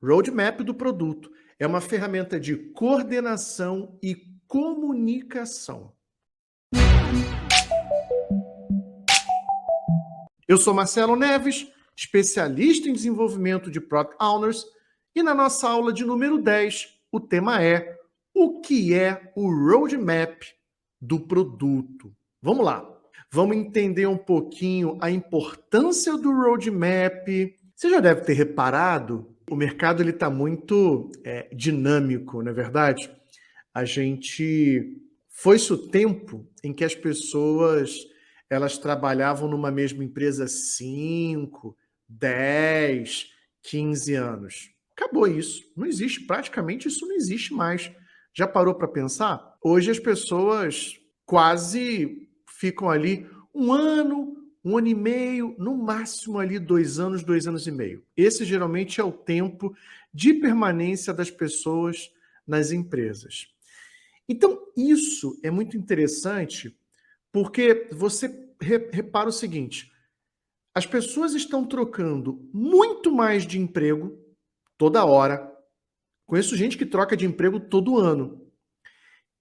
Roadmap do produto é uma ferramenta de coordenação e comunicação. Eu sou Marcelo Neves, especialista em desenvolvimento de Product Owners, e na nossa aula de número 10, o tema é o que é o Roadmap do produto. Vamos lá, vamos entender um pouquinho a importância do Roadmap. Você já deve ter reparado, o mercado está muito dinâmico, não é verdade? Foi-se o tempo em que as pessoas elas trabalhavam numa mesma empresa 5, 10, 15 anos. Acabou isso. Não existe, praticamente isso não existe mais. Já parou para pensar? Hoje as pessoas quase ficam ali um ano e meio, no máximo ali 2 anos e meio. Esse geralmente é o tempo de permanência das pessoas nas empresas. Então, isso é muito interessante porque você repara o seguinte, as pessoas estão trocando muito mais de emprego toda hora. Conheço gente que troca de emprego todo ano.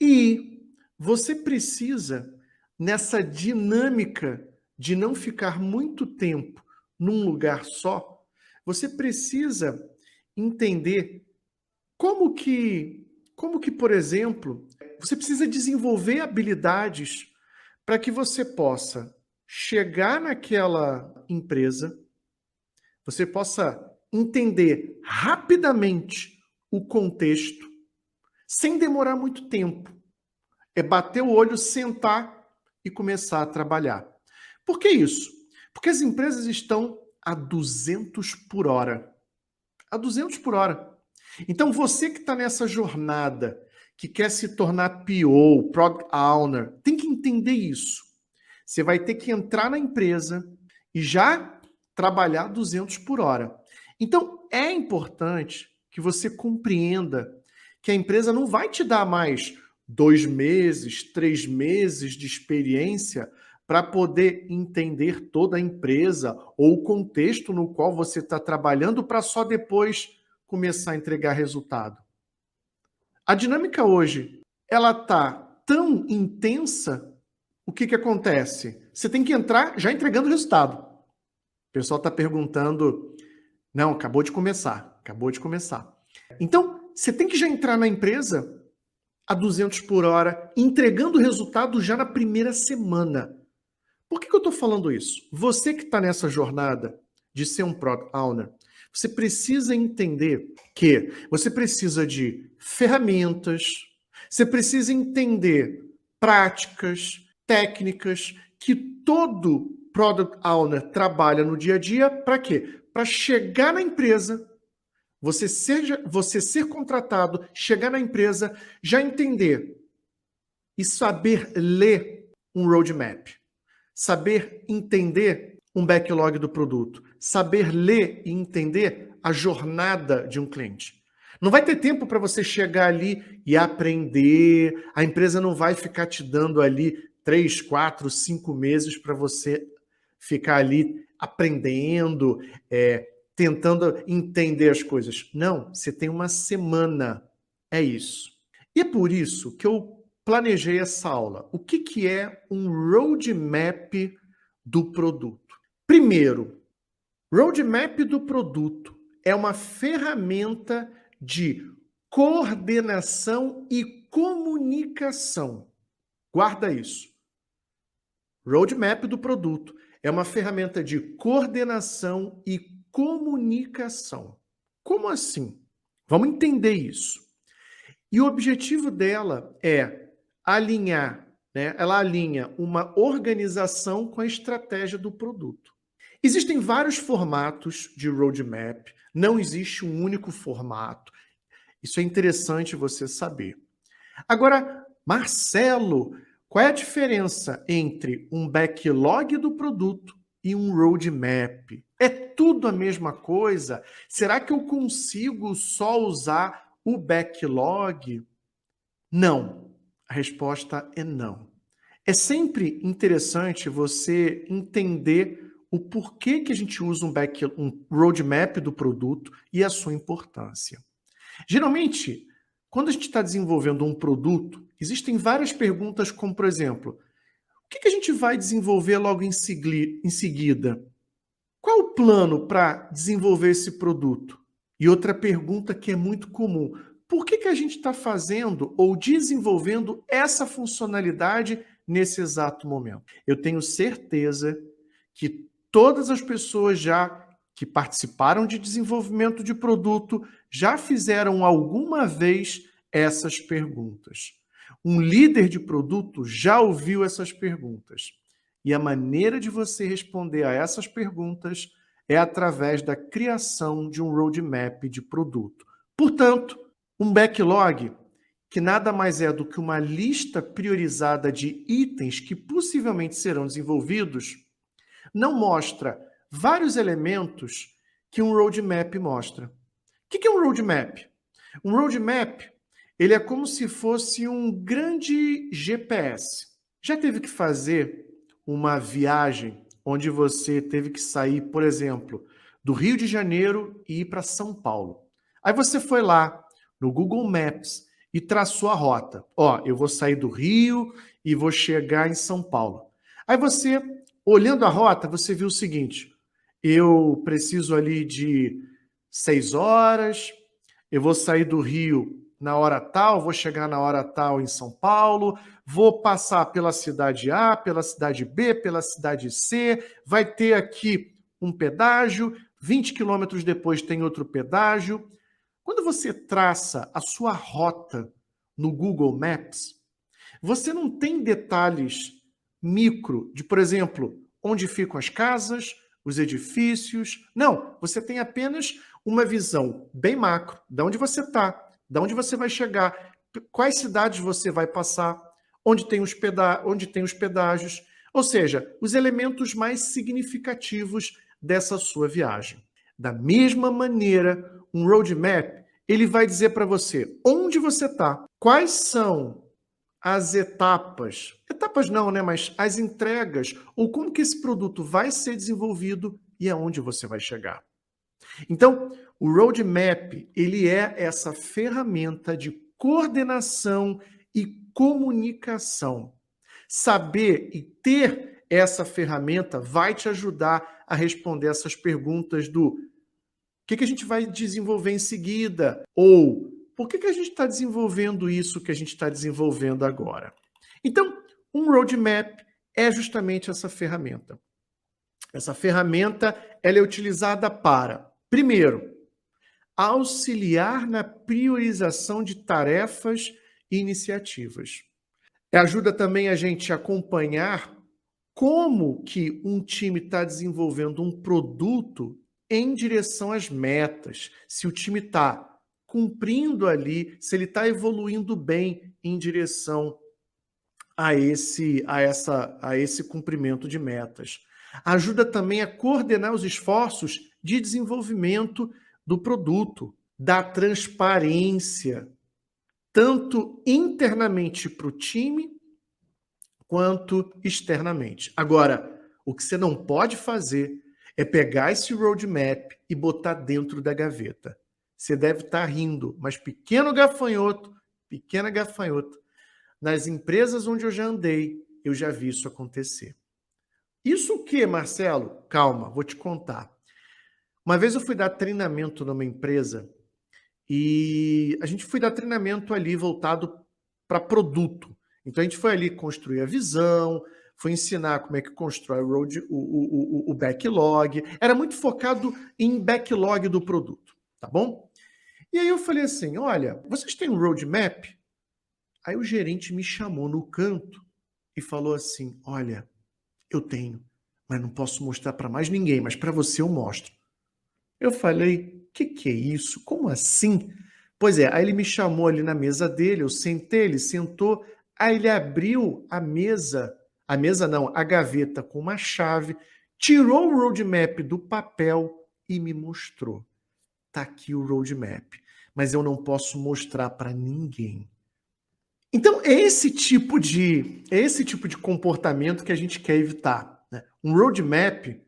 E você precisa, nessa dinâmica de não ficar muito tempo num lugar só, você precisa entender como que, por exemplo, você precisa desenvolver habilidades para que você possa chegar naquela empresa, você possa entender rapidamente o contexto, sem demorar muito tempo. É bater o olho, sentar e começar a trabalhar. Por que isso? Porque as empresas estão a 200 por hora. A 200 por hora. Então, você que está nessa jornada, que quer se tornar PO, Product Owner, tem que entender isso. Você vai ter que entrar na empresa e já trabalhar 200 por hora. Então, é importante que você compreenda que a empresa não vai te dar mais 2 meses, 3 meses de experiência para poder entender toda a empresa ou o contexto no qual você está trabalhando para só depois começar a entregar resultado. A dinâmica hoje, ela está tão intensa, o que acontece? Você tem que entrar já entregando o resultado. O pessoal está perguntando, não, acabou de começar. Então, você tem que já entrar na empresa a 200 por hora, entregando o resultado já na primeira semana. Por que eu estou falando isso? Você que está nessa jornada de ser um Product Owner, você precisa entender que você precisa de ferramentas, você precisa entender práticas, técnicas que todo Product Owner trabalha no dia a dia. Para quê? Para chegar na empresa, você ser contratado, chegar na empresa, já entender e saber ler um roadmap. Saber entender um backlog do produto, saber ler e entender a jornada de um cliente. Não vai ter tempo para você chegar ali e aprender, a empresa não vai ficar te dando ali 3, 4, 5 meses para você ficar ali aprendendo, tentando entender as coisas. Não, você tem uma semana, é isso. E é por isso que eu planejei essa aula. O que é um roadmap do produto? Primeiro, roadmap do produto é uma ferramenta de coordenação e comunicação. Guarda isso. Roadmap do produto é uma ferramenta de coordenação e comunicação. Como assim? Vamos entender isso. E o objetivo dela é alinhar, né? Ela alinha uma organização com a estratégia do produto. Existem vários formatos de roadmap, não existe um único formato. Isso é interessante você saber. Agora, Marcelo, qual é a diferença entre um backlog do produto e um roadmap? É tudo a mesma coisa? Será que eu consigo só usar o backlog? Não. A resposta é não. É sempre interessante você entender o porquê que a gente usa um roadmap do produto e a sua importância. Geralmente, quando a gente está desenvolvendo um produto, existem várias perguntas, como, por exemplo, o que a gente vai desenvolver logo em seguida? Qual o plano para desenvolver esse produto? E outra pergunta que é muito comum, por que a gente está fazendo ou desenvolvendo essa funcionalidade nesse exato momento? Eu tenho certeza que todas as pessoas já que participaram de desenvolvimento de produto já fizeram alguma vez essas perguntas. Um líder de produto já ouviu essas perguntas. E a maneira de você responder a essas perguntas é através da criação de um roadmap de produto. Portanto, um backlog, que nada mais é do que uma lista priorizada de itens que possivelmente serão desenvolvidos, não mostra vários elementos que um roadmap mostra. O que é um roadmap? Um roadmap, ele é como se fosse um grande GPS. Já teve que fazer uma viagem onde você teve que sair, por exemplo, do Rio de Janeiro e ir para São Paulo. Aí você foi lá no Google Maps e traçou a rota. Ó, eu vou sair do Rio e vou chegar em São Paulo. Aí você, olhando a rota, você viu o seguinte: eu preciso ali de 6 horas, eu vou sair do Rio na hora tal, vou chegar na hora tal em São Paulo, vou passar pela cidade A, pela cidade B, pela cidade C, vai ter aqui um pedágio, 20 quilômetros depois tem outro pedágio. Quando você traça a sua rota no Google Maps, você não tem detalhes micro de, por exemplo, onde ficam as casas, os edifícios. Não, você tem apenas uma visão bem macro, de onde você está, de onde você vai chegar, quais cidades você vai passar, onde tem os pedágios, ou seja, os elementos mais significativos dessa sua viagem. Da mesma maneira, um roadmap, ele vai dizer para você onde você está, quais são as etapas não, né, mas as entregas, ou como que esse produto vai ser desenvolvido e aonde você vai chegar. Então, o roadmap, ele é essa ferramenta de coordenação e comunicação. Saber e ter essa ferramenta vai te ajudar a responder essas perguntas do o que a gente vai desenvolver em seguida? Ou por que a gente está desenvolvendo isso que a gente está desenvolvendo agora? Então, um roadmap é justamente essa ferramenta. Essa ferramenta ela é utilizada para, primeiro, auxiliar na priorização de tarefas e iniciativas. Ajuda também a gente a acompanhar como que um time está desenvolvendo um produto em direção às metas, se o time está cumprindo ali, se ele está evoluindo bem em direção a esse cumprimento de metas. Ajuda também a coordenar os esforços de desenvolvimento do produto, da transparência, tanto internamente para o time, quanto externamente. Agora, o que você não pode fazer é pegar esse roadmap e botar dentro da gaveta. Você deve estar rindo, mas pequena gafanhoto, nas empresas onde eu já andei, eu já vi isso acontecer. Isso o quê, Marcelo? Calma, vou te contar. Uma vez eu fui dar treinamento numa empresa e a gente foi dar treinamento ali voltado para produto. Então a gente foi ali construir a visão, foi ensinar como é que constrói o backlog. Era muito focado em backlog do produto, tá bom? E aí eu falei assim, olha, vocês têm um roadmap? Aí o gerente me chamou no canto e falou assim, olha, eu tenho, mas não posso mostrar para mais ninguém, mas para você eu mostro. Eu falei, que é isso? Como assim? Pois é, aí ele me chamou ali na mesa dele, eu sentei, ele sentou, aí ele abriu a mesa não, a gaveta com uma chave, tirou o roadmap do papel e me mostrou. Tá aqui o roadmap, mas eu não posso mostrar para ninguém. Então, é esse tipo de comportamento que a gente quer evitar, né? Um roadmap,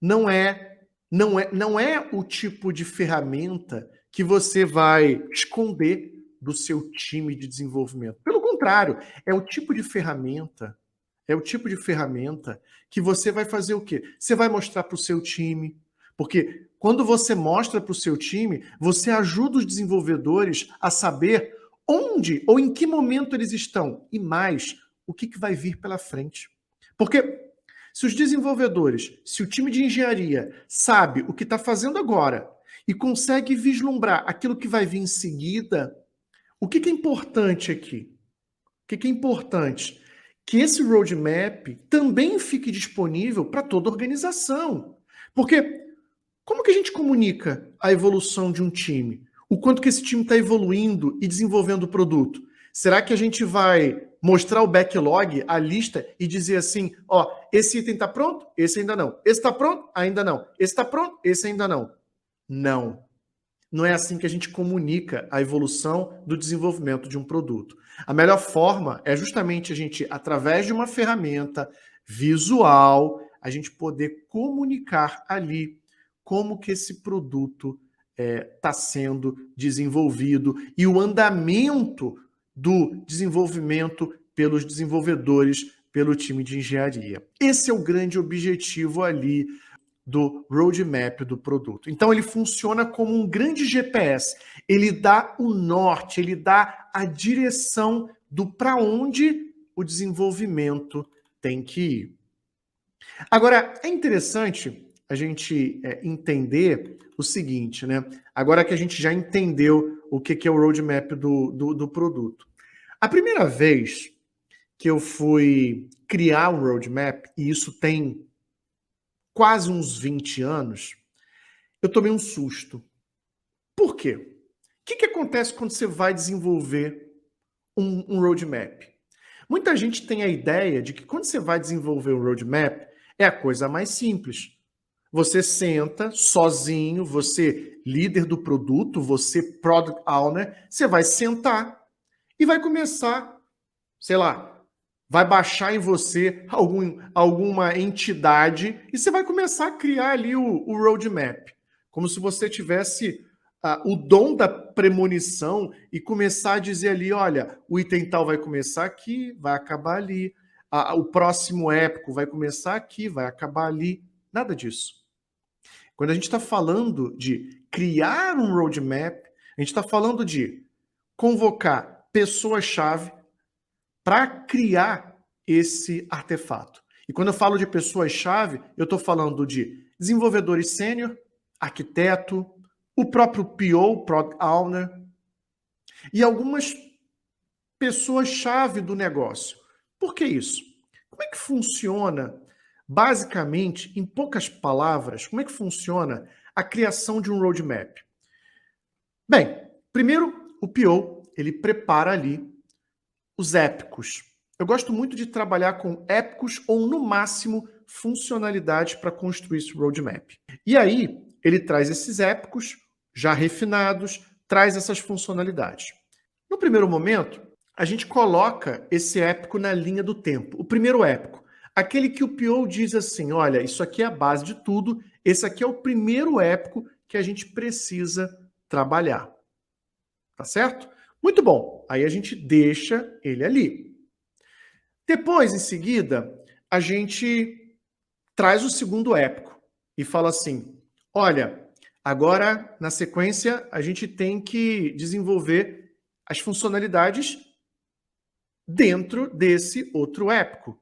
não é o tipo de ferramenta que você vai esconder do seu time de desenvolvimento. Pelo contrário, é o tipo de ferramenta que você vai fazer o quê? Você vai mostrar para o seu time, porque quando você mostra para o seu time, você ajuda os desenvolvedores a saber onde ou em que momento eles estão e mais, o que vai vir pela frente. Porque se os desenvolvedores, se o time de engenharia sabe o que está fazendo agora e consegue vislumbrar aquilo que vai vir em seguida, o que é importante aqui? O que é importante? Que esse roadmap também fique disponível para toda organização. Porque como que a gente comunica a evolução de um time? O quanto que esse time está evoluindo e desenvolvendo o produto? Será que a gente vai mostrar o backlog, a lista, e dizer assim, ó, esse item está pronto? Esse ainda não. Esse está pronto? Ainda não. Esse está pronto? Esse ainda não. Não. Não é assim que a gente comunica a evolução do desenvolvimento de um produto. A melhor forma é justamente a gente, através de uma ferramenta visual, a gente poder comunicar ali como que esse produto está sendo desenvolvido e o andamento do desenvolvimento pelos desenvolvedores, pelo time de engenharia. Esse é o grande objetivo ali do roadmap do produto. Então ele funciona como um grande GPS. Ele dá o norte, ele dá a direção do para onde o desenvolvimento tem que ir. Agora, é interessante a gente entender o seguinte, né? Agora que a gente já entendeu o que é o roadmap do produto. A primeira vez que eu fui criar um roadmap, e isso tem quase uns 20 anos, eu tomei um susto. Por quê? O que acontece quando você vai desenvolver um roadmap? Muita gente tem a ideia de que quando você vai desenvolver um roadmap, é a coisa mais simples. Você senta sozinho, você líder do produto, você product owner, você vai sentar e vai começar, sei lá, vai baixar em você alguma entidade e você vai começar a criar ali o roadmap. Como se você tivesse o dom da premonição e começar a dizer ali, olha, o item tal vai começar aqui, vai acabar ali. O próximo épico vai começar aqui, vai acabar ali. Nada disso. Quando a gente está falando de criar um roadmap, a gente está falando de convocar pessoas-chave para criar esse artefato. E quando eu falo de pessoas-chave, eu estou falando de desenvolvedores sênior, arquiteto, o próprio PO, Product Owner, e algumas pessoas-chave do negócio. Por que isso? Como é que funciona, basicamente, em poucas palavras, como é que funciona a criação de um roadmap? Bem, primeiro, o PO, ele prepara ali os épicos. Eu gosto muito de trabalhar com épicos ou, no máximo, funcionalidades para construir esse roadmap. E aí, ele traz esses épicos já refinados, traz essas funcionalidades. No primeiro momento, a gente coloca esse épico na linha do tempo. O primeiro épico, aquele que o PO diz assim, olha, isso aqui é a base de tudo, esse aqui é o primeiro épico que a gente precisa trabalhar. Tá certo? Muito bom. Aí a gente deixa ele ali. Depois, em seguida, a gente traz o segundo épico e fala assim, olha, agora, na sequência, a gente tem que desenvolver as funcionalidades dentro desse outro épico.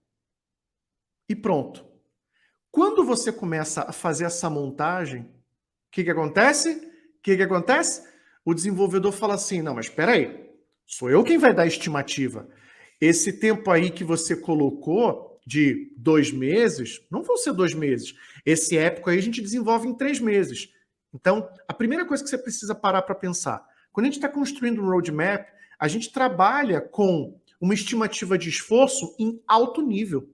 E pronto. Quando você começa a fazer essa montagem, o que acontece? O que acontece? O desenvolvedor fala assim, não, mas espera aí, sou eu quem vai dar a estimativa. Esse tempo aí que você colocou de 2 meses, não vão ser 2 meses. Esse épico aí a gente desenvolve em 3 meses. Então, a primeira coisa que você precisa parar para pensar, quando a gente está construindo um roadmap, a gente trabalha com uma estimativa de esforço em alto nível.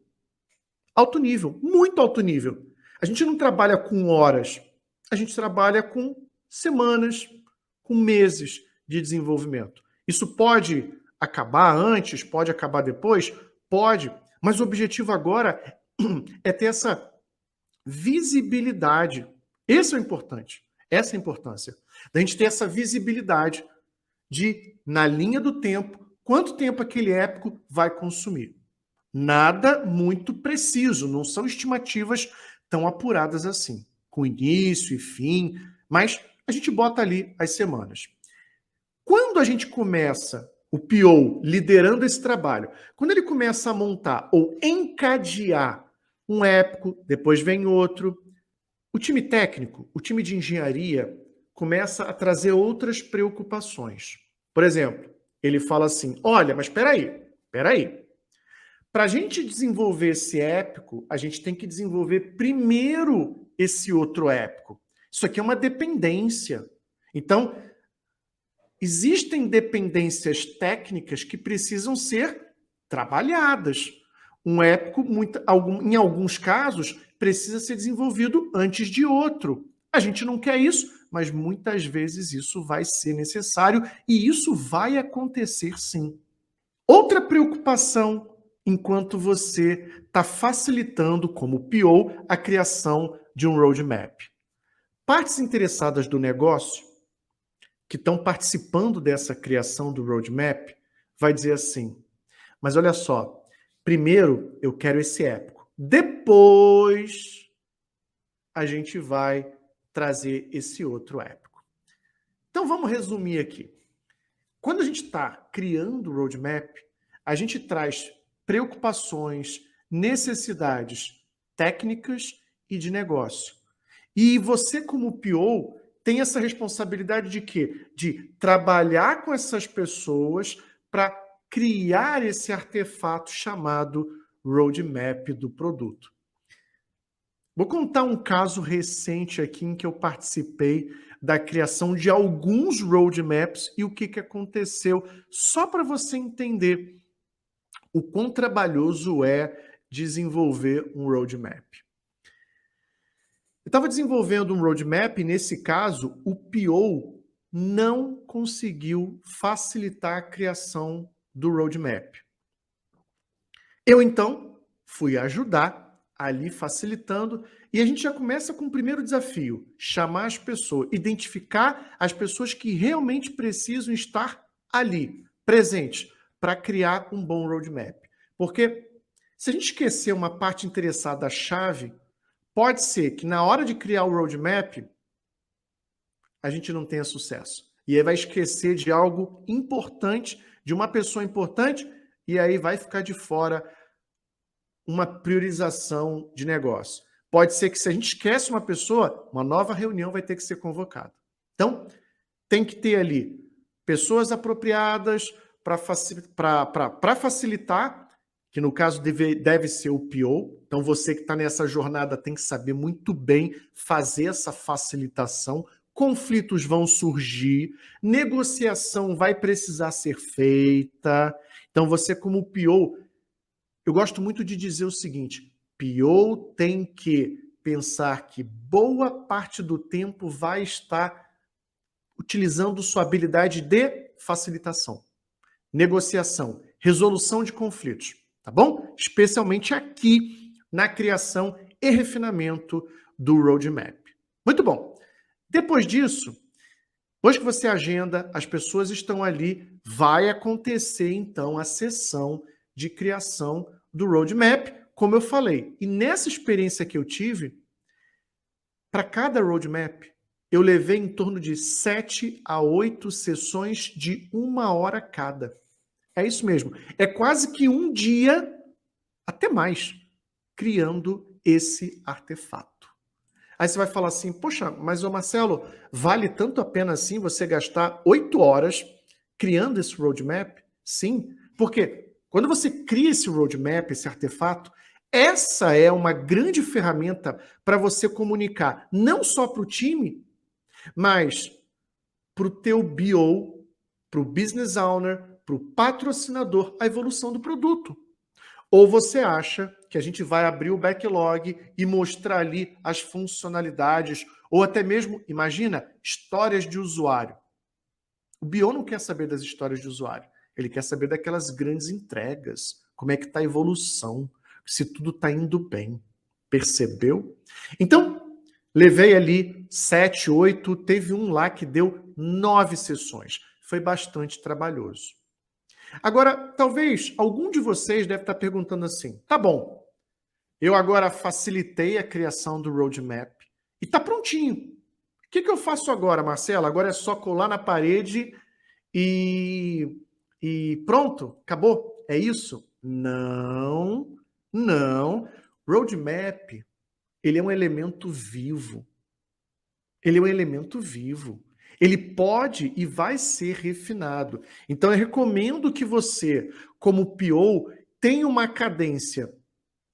Alto nível, muito alto nível. A gente não trabalha com horas, a gente trabalha com semanas, com meses de desenvolvimento. Isso pode acabar antes, pode acabar depois? Pode, mas o objetivo agora é ter essa visibilidade. Esse é o importante. Essa é a importância. Da gente ter essa visibilidade de, na linha do tempo, quanto tempo aquele épico vai consumir. Nada muito preciso, não são estimativas tão apuradas assim, com início e fim, mas a gente bota ali as semanas. Quando a gente começa, o PO liderando esse trabalho, quando ele começa a montar ou encadear um épico, depois vem outro, o time técnico, o time de engenharia, começa a trazer outras preocupações. Por exemplo, ele fala assim, olha, mas espera aí. Para a gente desenvolver esse épico, a gente tem que desenvolver primeiro esse outro épico. Isso aqui é uma dependência. Então, existem dependências técnicas que precisam ser trabalhadas. Um épico, em alguns casos, precisa ser desenvolvido antes de outro. A gente não quer isso, mas muitas vezes isso vai ser necessário e isso vai acontecer sim. Outra preocupação enquanto você está facilitando, como PO, a criação de um roadmap. Partes interessadas do negócio que estão participando dessa criação do roadmap vai dizer assim, mas olha só, primeiro eu quero esse épico, depois a gente vai trazer esse outro épico. Então vamos resumir aqui. Quando a gente está criando o roadmap, a gente traz preocupações, necessidades técnicas e de negócio. E você, como PO, tem essa responsabilidade de quê? De trabalhar com essas pessoas para criar esse artefato chamado roadmap do produto. Vou contar um caso recente aqui em que eu participei da criação de alguns roadmaps e o que aconteceu, só para você entender o quão trabalhoso é desenvolver um roadmap. Eu estava desenvolvendo um roadmap e, nesse caso, o PO não conseguiu facilitar a criação do roadmap. Eu, então, fui ajudar ali facilitando, e a gente já começa com o primeiro desafio, chamar as pessoas, identificar as pessoas que realmente precisam estar ali, presentes, para criar um bom roadmap. Porque se a gente esquecer uma parte interessada-chave, pode ser que na hora de criar o roadmap, a gente não tenha sucesso. E aí vai esquecer de algo importante, de uma pessoa importante, e aí vai ficar de fora uma priorização de negócio. Pode ser que se a gente esquece uma pessoa, uma nova reunião vai ter que ser convocada. Então, tem que ter ali pessoas apropriadas para facilitar, que no caso deve ser o PO. Então, você que está nessa jornada tem que saber muito bem fazer essa facilitação. Conflitos vão surgir, negociação vai precisar ser feita. Então, você como PO, eu gosto muito de dizer o seguinte, PO tem que pensar que boa parte do tempo vai estar utilizando sua habilidade de facilitação, negociação, resolução de conflitos, tá bom? Especialmente aqui na criação e refinamento do roadmap. Muito bom. Depois disso, depois que você agenda, as pessoas estão ali, vai acontecer então a sessão de criação do roadmap, como eu falei. E nessa experiência que eu tive, para cada roadmap, eu levei em torno de 7 a 8 sessões de 1 hora cada. É isso mesmo. É quase que um dia, até mais, criando esse artefato. Aí você vai falar assim, poxa, mas ô Marcelo, vale tanto a pena assim você gastar 8 horas criando esse roadmap? Sim, porque quando você cria esse roadmap, esse artefato, essa é uma grande ferramenta para você comunicar não só para o time, mas para o teu BO, para o business owner, para o patrocinador, a evolução do produto. Ou você acha que a gente vai abrir o backlog e mostrar ali as funcionalidades, ou até mesmo, imagina, histórias de usuário. O BO não quer saber das histórias de usuário, ele quer saber daquelas grandes entregas, como é que está a evolução, se tudo está indo bem. Percebeu? Então, levei ali 7, 8, teve um lá que deu 9 sessões. Foi bastante trabalhoso. Agora, talvez algum de vocês deve estar perguntando assim, tá bom, eu agora facilitei a criação do roadmap e está prontinho. O que eu faço agora, Marcelo? Agora é só colar na parede e pronto? Acabou? É isso? Não, não. Roadmap, ele é um elemento vivo. Ele é um elemento vivo. Ele pode e vai ser refinado. Então, eu recomendo que você, como PO, tenha uma cadência,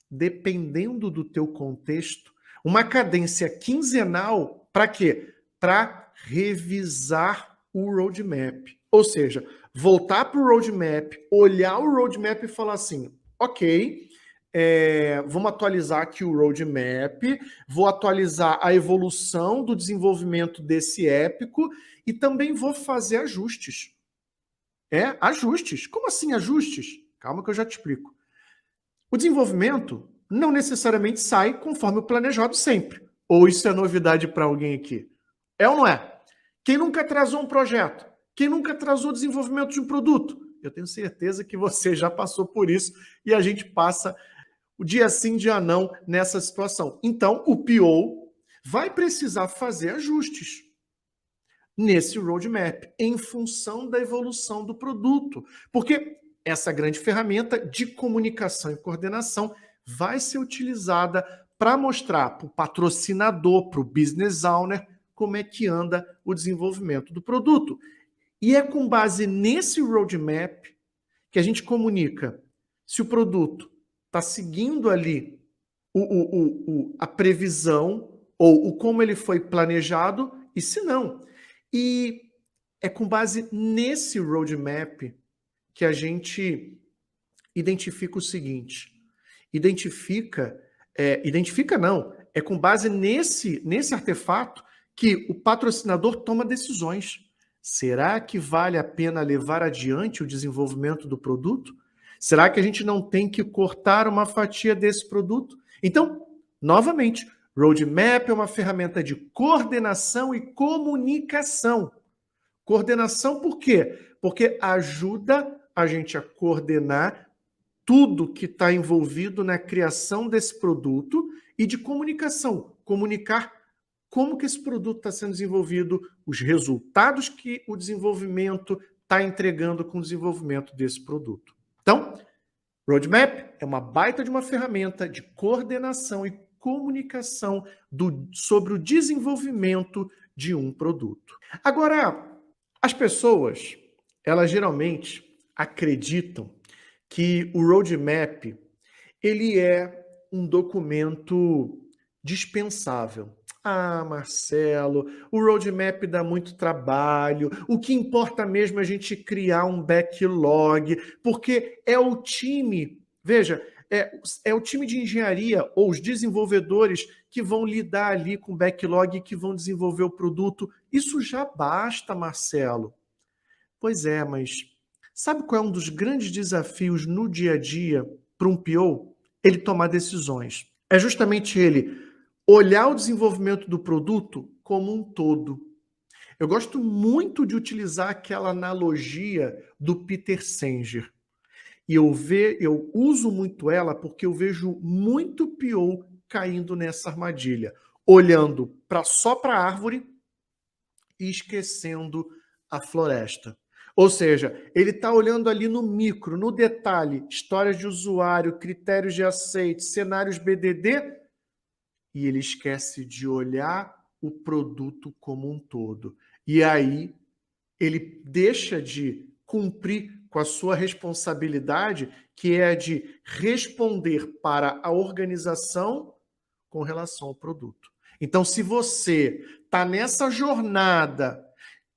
dependendo do teu contexto, uma cadência quinzenal para quê? Para revisar o roadmap. Ou seja, voltar para o roadmap, olhar o roadmap e falar assim, ok, vamos atualizar aqui o roadmap, vou atualizar a evolução do desenvolvimento desse épico e também vou fazer ajustes. Ajustes. Como assim ajustes? Calma que eu já te explico. O desenvolvimento não necessariamente sai conforme o planejado sempre. Ou isso é novidade para alguém aqui? É ou não é? Quem nunca atrasou um projeto? Quem nunca atrasou o desenvolvimento de um produto? Eu tenho certeza que você já passou por isso e a gente passa o dia sim, dia não nessa situação. Então, o PO vai precisar fazer ajustes nesse roadmap em função da evolução do produto. Porque essa grande ferramenta de comunicação e coordenação vai ser utilizada para mostrar para o patrocinador, para o business owner, como é que anda o desenvolvimento do produto. E é com base nesse roadmap que a gente comunica se o produto está seguindo ali a previsão ou o como ele foi planejado e se não. E é com base nesse roadmap que a gente identifica o seguinte, identifica não, é com base nesse artefato que o patrocinador toma decisões. Será que vale a pena levar adiante o desenvolvimento do produto? Será que a gente não tem que cortar uma fatia desse produto? Então, novamente, roadmap é uma ferramenta de coordenação e comunicação. Coordenação por quê? Porque ajuda a gente a coordenar tudo que está envolvido na criação desse produto e de comunicação. Comunicar como que esse produto está sendo desenvolvido, os resultados que o desenvolvimento está entregando com o desenvolvimento desse produto. Então, roadmap é uma baita de uma ferramenta de coordenação e comunicação sobre o desenvolvimento de um produto. Agora, as pessoas, elas geralmente acreditam que o roadmap ele é um documento dispensável. Ah, Marcelo, o roadmap dá muito trabalho. O que importa mesmo é a gente criar um backlog, porque é o time, veja, é o time de engenharia ou os desenvolvedores que vão lidar ali com o backlog e que vão desenvolver o produto. Isso já basta, Marcelo. Pois é, mas sabe qual é um dos grandes desafios no dia a dia para um PO? Ele tomar decisões. É justamente ele olhar o desenvolvimento do produto como um todo. Eu gosto muito de utilizar aquela analogia do Peter Singer. E eu uso muito ela porque eu vejo muito PO caindo nessa armadilha, olhando só para a árvore e esquecendo a floresta. Ou seja, ele está olhando ali no micro, no detalhe, histórias de usuário, critérios de aceite, cenários BDD, e ele esquece de olhar o produto como um todo. E aí ele deixa de cumprir com a sua responsabilidade, que é a de responder para a organização com relação ao produto. Então, se você está nessa jornada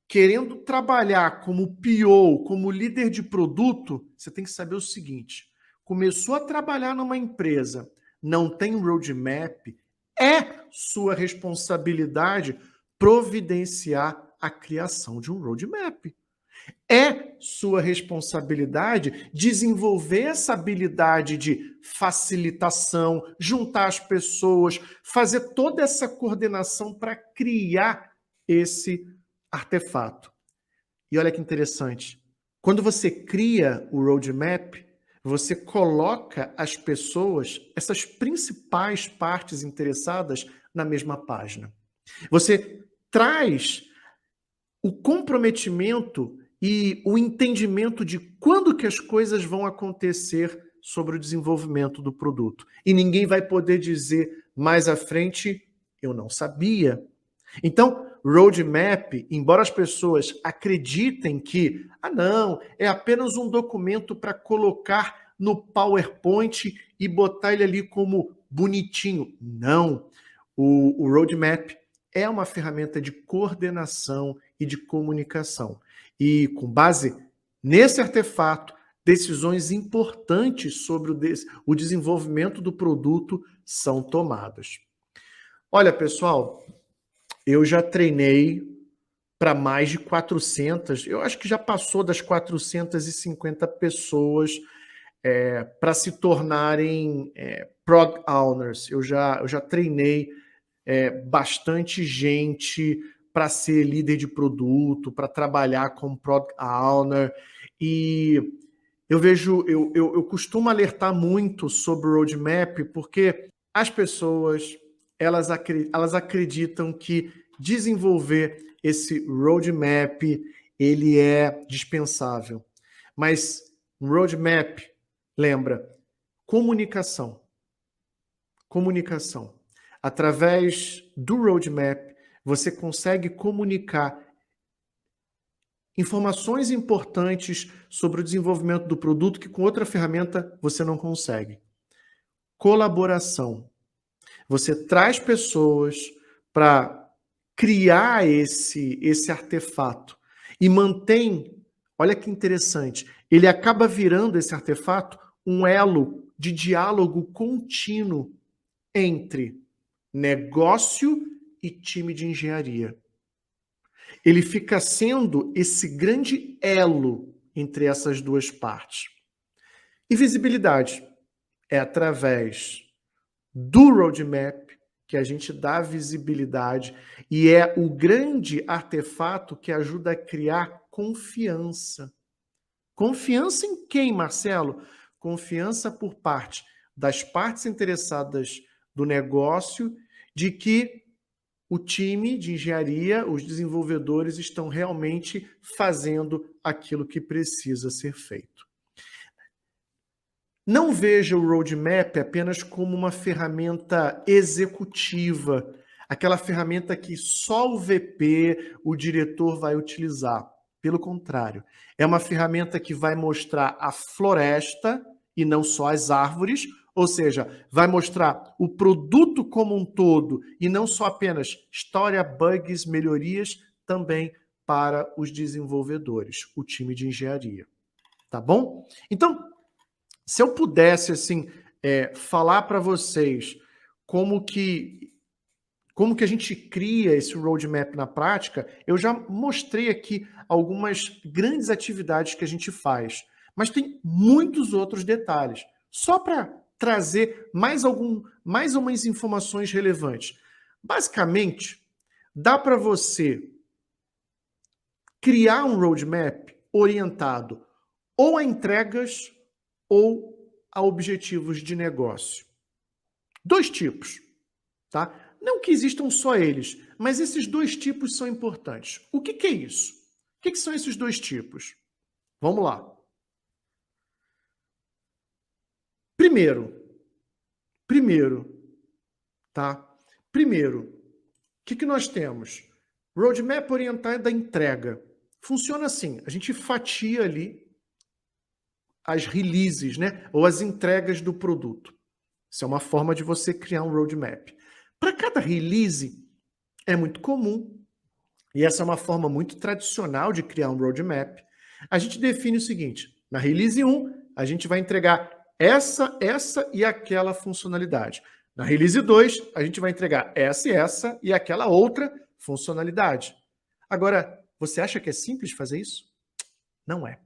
querendo trabalhar como PO, como líder de produto, você tem que saber o seguinte: começou a trabalhar numa empresa, não tem roadmap, é sua responsabilidade providenciar a criação de um roadmap. É sua responsabilidade desenvolver essa habilidade de facilitação, juntar as pessoas, fazer toda essa coordenação para criar esse artefato. E olha que interessante. Quando você cria o roadmap, você coloca as pessoas, essas principais partes interessadas, na mesma página. Você traz o comprometimento e o entendimento de quando que as coisas vão acontecer sobre o desenvolvimento do produto. E ninguém vai poder dizer mais à frente, eu não sabia. Então, roadmap, embora as pessoas acreditem que, não, é apenas um documento para colocar no PowerPoint e botar ele ali como bonitinho. Não. O roadmap é uma ferramenta de coordenação e de comunicação. E com base nesse artefato, decisões importantes sobre o desenvolvimento do produto são tomadas. Olha, pessoal, eu já treinei para mais de 400, eu acho que já passou das 450 pessoas para se tornarem Product Owners. Eu já treinei bastante gente para ser líder de produto, para trabalhar como Product Owner. E eu costumo alertar muito sobre o roadmap, porque as pessoas elas acreditam que desenvolver esse roadmap ele é dispensável. Mas um roadmap, lembra, comunicação. Comunicação. Através do roadmap, você consegue comunicar informações importantes sobre o desenvolvimento do produto que com outra ferramenta você não consegue. Colaboração. Você traz pessoas para criar esse artefato e mantém, olha que interessante, ele acaba virando esse artefato um elo de diálogo contínuo entre negócio e time de engenharia. Ele fica sendo esse grande elo entre essas duas partes. E visibilidade é através do roadmap que a gente dá visibilidade e é o grande artefato que ajuda a criar confiança. Confiança em quem, Marcelo? Confiança por parte das partes interessadas do negócio de que o time de engenharia, os desenvolvedores estão realmente fazendo aquilo que precisa ser feito. Não veja o roadmap apenas como uma ferramenta executiva, aquela ferramenta que só o VP, o diretor, vai utilizar. Pelo contrário, é uma ferramenta que vai mostrar a floresta e não só as árvores, ou seja, vai mostrar o produto como um todo e não só apenas história, bugs, melhorias, também para os desenvolvedores, o time de engenharia. Tá bom? Então, se eu pudesse assim falar para vocês como que a gente cria esse roadmap na prática, eu já mostrei aqui algumas grandes atividades que a gente faz, mas tem muitos outros detalhes. Só para trazer mais umas informações relevantes. Basicamente, dá para você criar um roadmap orientado ou a entregas ou a objetivos de negócio. Dois tipos, tá? Não que existam só eles, mas esses dois tipos são importantes. O que é isso? O que são esses dois tipos? Vamos lá. Primeiro, tá? Primeiro, o que nós temos? Roadmap orientado à entrega. Funciona assim, a gente fatia ali as releases, né? Ou as entregas do produto. Isso é uma forma de você criar um roadmap. Para cada release, é muito comum, e essa é uma forma muito tradicional de criar um roadmap, a gente define o seguinte, na release 1, a gente vai entregar essa e aquela funcionalidade. Na release 2, a gente vai entregar essa e aquela outra funcionalidade. Agora, você acha que é simples fazer isso? Não é.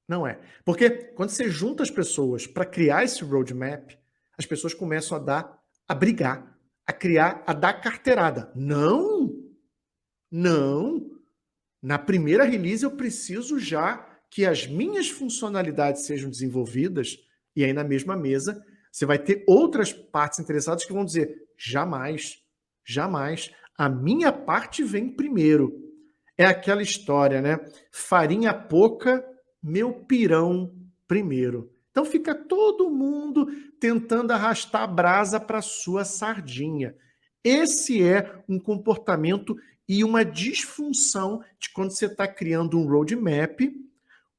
Não é. Porque quando você junta as pessoas para criar esse roadmap, as pessoas começam a brigar, a criar, a dar carteirada. Não! Não! Na primeira release eu preciso já que as minhas funcionalidades sejam desenvolvidas, e aí na mesma mesa você vai ter outras partes interessadas que vão dizer: jamais, jamais, a minha parte vem primeiro. É aquela história, né? Farinha pouca, meu pirão primeiro. Então fica todo mundo tentando arrastar a brasa para sua sardinha. Esse é um comportamento e uma disfunção de quando você está criando um roadmap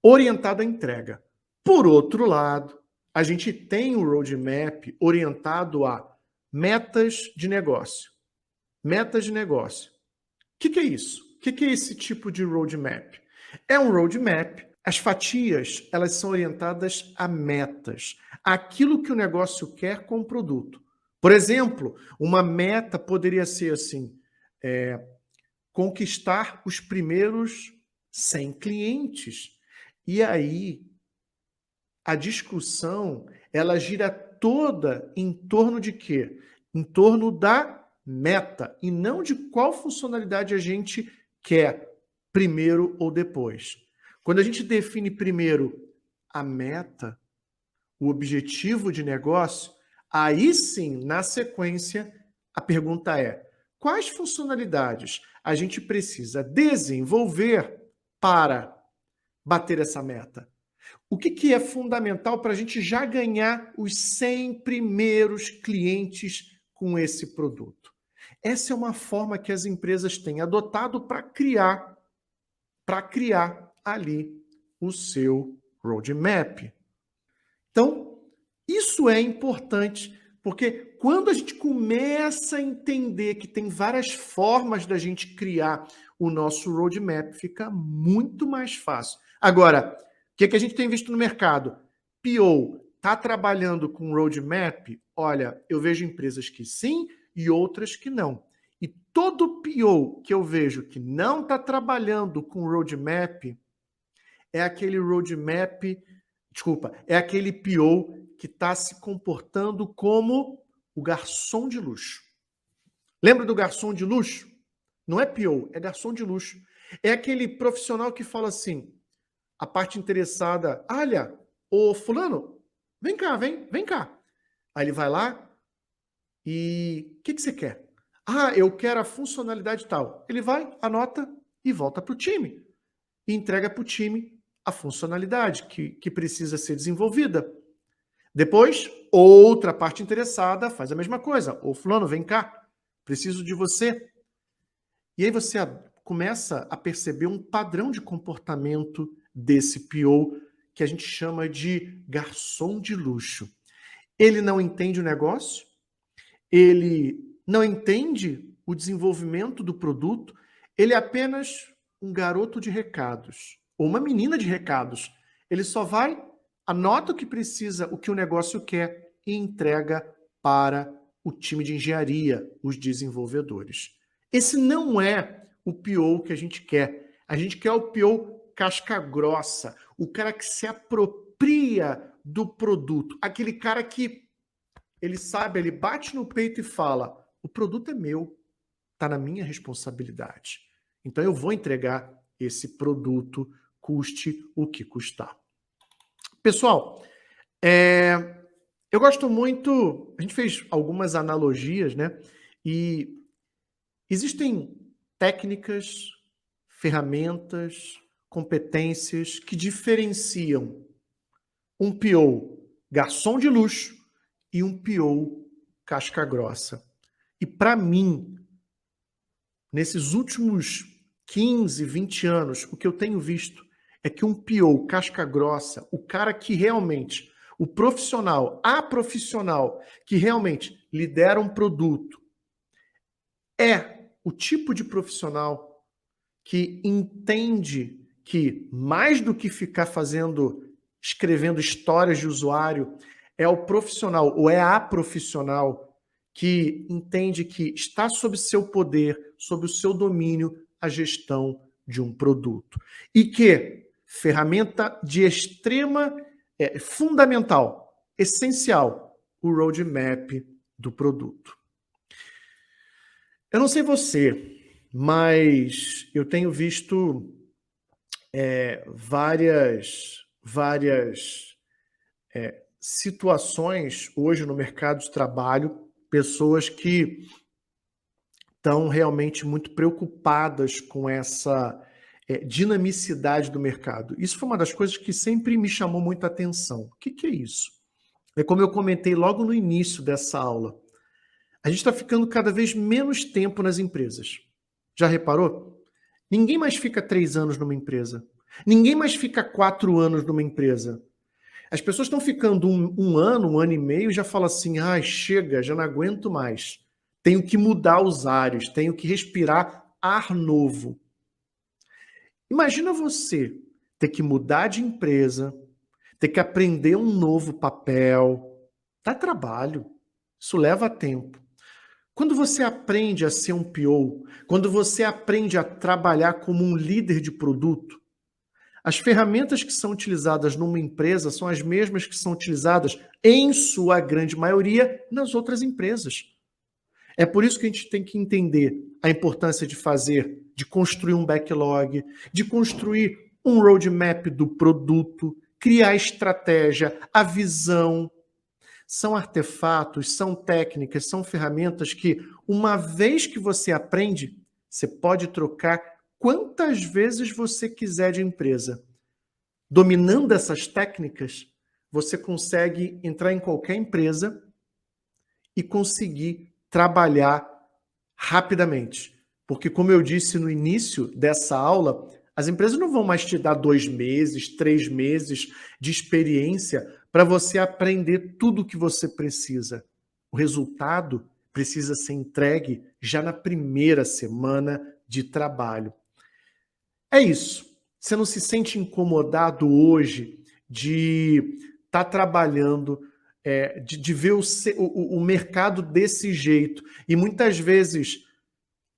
orientado à entrega. Por outro lado, a gente tem um roadmap orientado a metas de negócio. Metas de negócio. O que é isso? O que é esse tipo de roadmap? É um roadmap. As fatias, elas são orientadas a metas, aquilo que o negócio quer com o produto. Por exemplo, uma meta poderia ser assim, conquistar os primeiros 100 clientes. E aí, a discussão, ela gira toda em torno de quê? Em torno da meta, e não de qual funcionalidade a gente quer, primeiro ou depois. Quando a gente define primeiro a meta, o objetivo de negócio, aí sim, na sequência, a pergunta é: quais funcionalidades a gente precisa desenvolver para bater essa meta? O que é fundamental para a gente já ganhar os 100 primeiros clientes com esse produto? Essa é uma forma que as empresas têm adotado para criar ali o seu roadmap. Então, isso é importante, porque quando a gente começa a entender que tem várias formas da gente criar o nosso roadmap, fica muito mais fácil. Agora, o que a gente tem visto no mercado? PO está trabalhando com roadmap? Olha, eu vejo empresas que sim e outras que não. E todo PO que eu vejo que não está trabalhando com roadmap é aquele roadmap, é aquele PO que está se comportando como o garçom de luxo. Lembra do garçom de luxo? Não é PO, é garçom de luxo. É aquele profissional que fala assim, a parte interessada: olha, ô fulano, vem cá, vem cá. Aí ele vai lá e o que você quer? Ah, eu quero a funcionalidade tal. Ele vai, anota e volta para o time. E entrega para o time a funcionalidade que precisa ser desenvolvida. Depois, outra parte interessada faz a mesma coisa. Ô fulano, vem cá, preciso de você. E aí você começa a perceber um padrão de comportamento desse PO que a gente chama de garçom de luxo. Ele não entende o negócio, ele não entende o desenvolvimento do produto, ele é apenas um garoto de recados, ou uma menina de recados. Ele só vai, anota o que precisa, o que o negócio quer e entrega para o time de engenharia, os desenvolvedores. Esse não é o PO que a gente quer. A gente quer o PO casca grossa, o cara que se apropria do produto, aquele cara que ele sabe, ele bate no peito e fala: o produto é meu, está na minha responsabilidade. Então eu vou entregar esse produto, custe o que custar. Pessoal, eu gosto muito, a gente fez algumas analogias, né? E existem técnicas, ferramentas, competências que diferenciam um PO garçom de luxo e um PO casca grossa. E para mim, nesses últimos 15, 20 anos, o que eu tenho visto é que um PO casca grossa, o cara que realmente, o profissional, a profissional que realmente lidera um produto, é o tipo de profissional que entende que mais do que ficar escrevendo histórias de usuário, é o profissional ou é a profissional que entende que está sob seu poder, sob o seu domínio, a gestão de um produto. E que ferramenta de extrema, fundamental, essencial, o roadmap do produto. Eu não sei você, mas eu tenho visto várias situações hoje no mercado de trabalho, pessoas que estão realmente muito preocupadas com essa dinamicidade do mercado. Isso foi uma das coisas que sempre me chamou muita atenção. O que é isso? É como eu comentei logo no início dessa aula. A gente está ficando cada vez menos tempo nas empresas. Já reparou? Ninguém mais fica 3 anos numa empresa. Ninguém mais fica 4 anos numa empresa. As pessoas estão ficando um ano e meio e já falam assim, chega, já não aguento mais. Tenho que mudar os ares, tenho que respirar ar novo. Imagina você ter que mudar de empresa, ter que aprender um novo papel. Dá trabalho, isso leva tempo. Quando você aprende a ser um PO, quando você aprende a trabalhar como um líder de produto, as ferramentas que são utilizadas numa empresa são as mesmas que são utilizadas, em sua grande maioria, nas outras empresas. É por isso que a gente tem que entender a importância de construir um backlog, de construir um roadmap do produto, criar estratégia, a visão. São artefatos, são técnicas, são ferramentas que, uma vez que você aprende, você pode trocar quantas vezes você quiser de empresa. Dominando essas técnicas, você consegue entrar em qualquer empresa e conseguir trabalhar rapidamente. Porque, como eu disse no início dessa aula, as empresas não vão mais te dar 2 meses, 3 meses de experiência para você aprender tudo o que você precisa. O resultado precisa ser entregue já na primeira semana de trabalho. É isso. Você não se sente incomodado hoje de estar trabalhando, de ver o mercado desse jeito e muitas vezes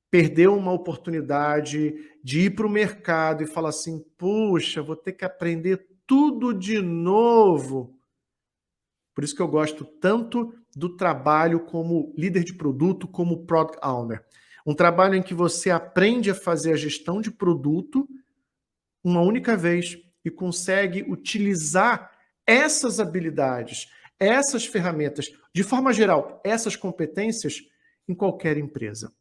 perder uma oportunidade de ir para o mercado e falar assim, puxa, vou ter que aprender tudo de novo. Por isso que eu gosto tanto do trabalho como líder de produto, como Product Owner. Um trabalho em que você aprende a fazer a gestão de produto uma única vez e consegue utilizar essas habilidades, essas ferramentas, de forma geral, essas competências em qualquer empresa.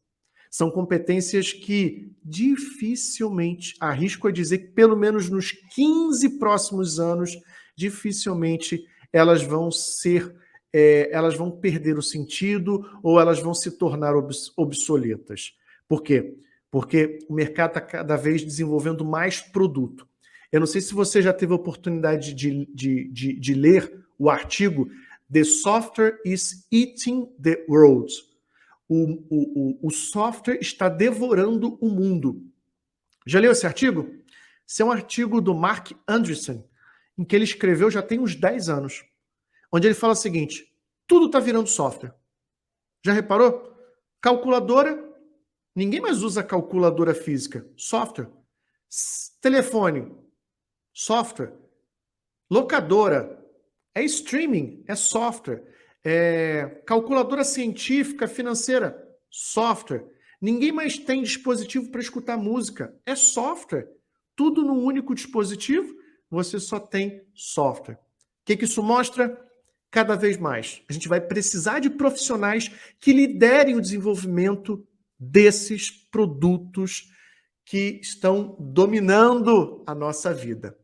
São competências que dificilmente, arrisco a dizer que pelo menos nos 15 próximos anos, dificilmente elas vão perder o sentido ou elas vão se tornar obsoletas. Por quê? Porque o mercado está cada vez desenvolvendo mais produto. Eu não sei se você já teve a oportunidade de ler o artigo The Software is Eating the World. O software está devorando o mundo. Já leu esse artigo? Esse é um artigo do Mark Andreessen, em que ele escreveu já tem uns 10 anos, onde ele fala o seguinte, tudo está virando software. Já reparou? Calculadora, ninguém mais usa calculadora física, software. Telefone, software. Locadora, é streaming, é software. Calculadora científica, financeira, software. Ninguém mais tem dispositivo para escutar música, é software. Tudo num único dispositivo, você só tem software. O que isso mostra? Cada vez mais, a gente vai precisar de profissionais que liderem o desenvolvimento desses produtos que estão dominando a nossa vida.